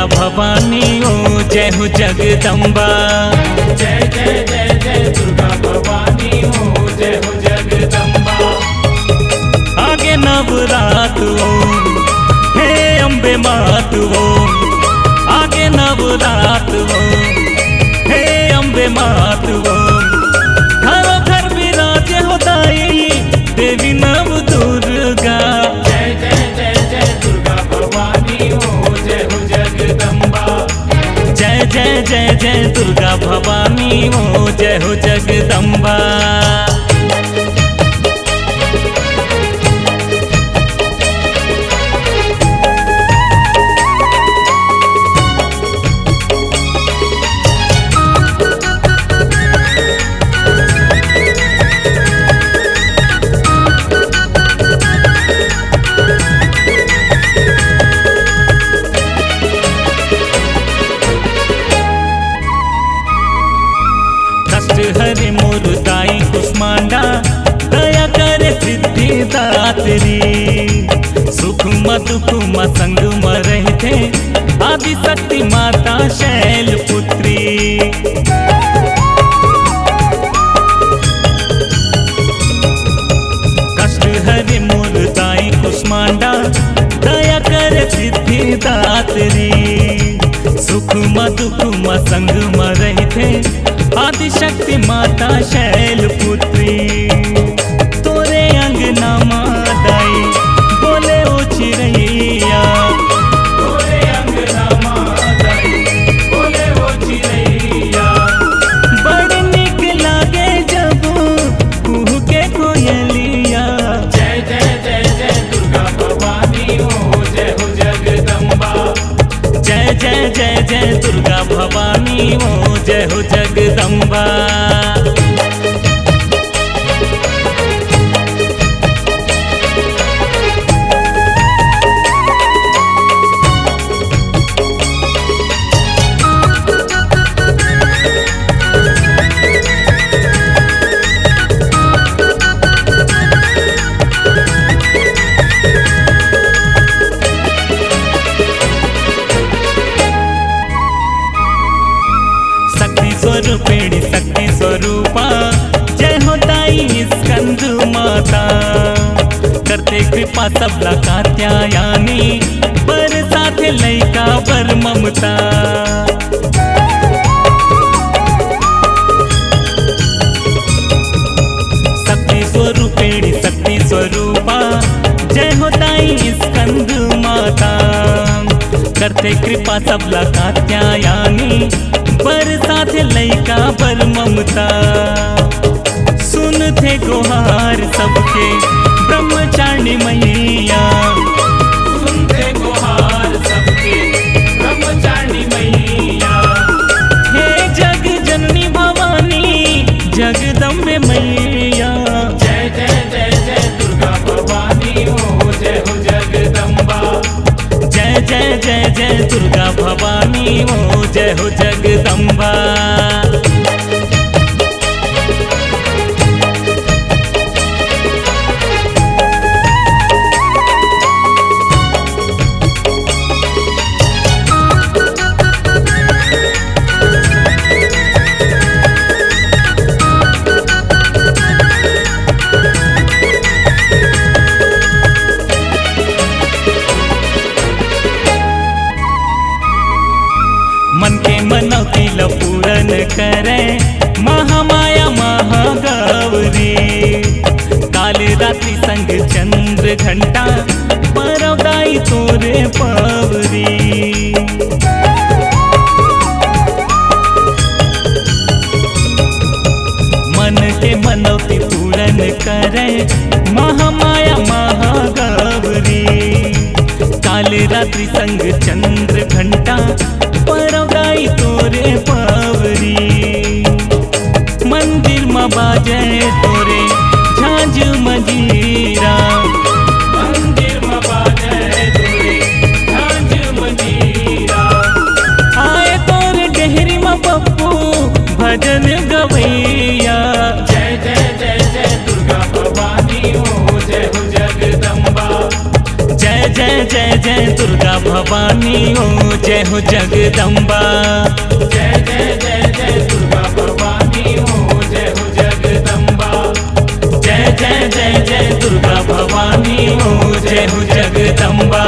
दुर्गा भवानी ओ जय हो जगदम्बा। जय जय जय जय दुर्गा भवानी हो जय हो जगदम्बा। आगे नवरात हो हे अम्बे मात हो, आगे नवरात हो हे अम्बे मात हो। घरों घर विराजे हो दाई देवी नव दुर्गा। जय जय जय जय दुर्गा भवानी हो जय हो जगदम्बा। जय जय जय जय दुर्गा भवानी हो जय हो जगदम्बा। हरे मोर दाई कुष्मांडा दया करे सिद्धिदात्री। सुख म दुख म संग म रहते आदि शक्ति माता शैल पुत्री। कष्ट हरे मोर दाई कुष्मांडा दया करे सिद्धिदात्री। सुख म दुख म संग म रहते आदि शक्ति माता शैल पुत्री। तोरे अंगना मादाई बोले ओ चिरैया, तोरे अंगना मादाई बोले ओ चिरैया। बड़ निक लागे जब कुहू के कोयलिया। जय जय जय जय दुर्गा भवानी हो जय हो जगदम्बा। जय जय जय जय दुर्गा भवानी हो जय हो जगदम्बा। स्वरूपिणी शक्ति स्वरूपा जय हो दाई स्कंद माता। करते कृपा सबला कात्यायानी पर साथ लैका पर ममता। शक्ति स्वरूपिणी शक्ति स्वरूपा जय हो दाई स्कंद माता। करते कृपा सबला कात्यायानी पर साथ लैका पर ममता। सुनते गुहार सबके ब्रह्मचारिणी मैया। सुनते गुहार सबके ब्रह्मचारिणी मैया। हे जग जननी भवानी जगदम्बे मैया। जय जय जय जय दुर्गा भवानी हो जय हो जगदम्बा। जय जय जय जय दुर्गा भवानी हो जय हो जगदम्बा। मन के मनौती ल पूरन करे महामाया महागौरी। काल रात्रि संग चंद्र घंटा परवदाई तोरे पवरी। मन के मनौती पूरन करे महामाया महागौरी। काल रात्रि संग चंद्र घंटा परवदाई तोरे पवरी। मंदिर में बाजे तोरे झांझ मजीरा। मंदिर में बाजे तोरे झांझ मजीरा। आए तोरे डेहरी में पप्पू भजन गवैया। जय जय जय जय दुर्गा भवानी हो जय हो जगदम्बा। जय जय जय जय जय दुर्गा भवानी ओ जय हो जगदम्बा। जय जय जय जय दुर्गा भवानी हो जय हो जगदम्बा। जय जय जय जय दुर्गा भवानी ओ जय हो जगदम्बा।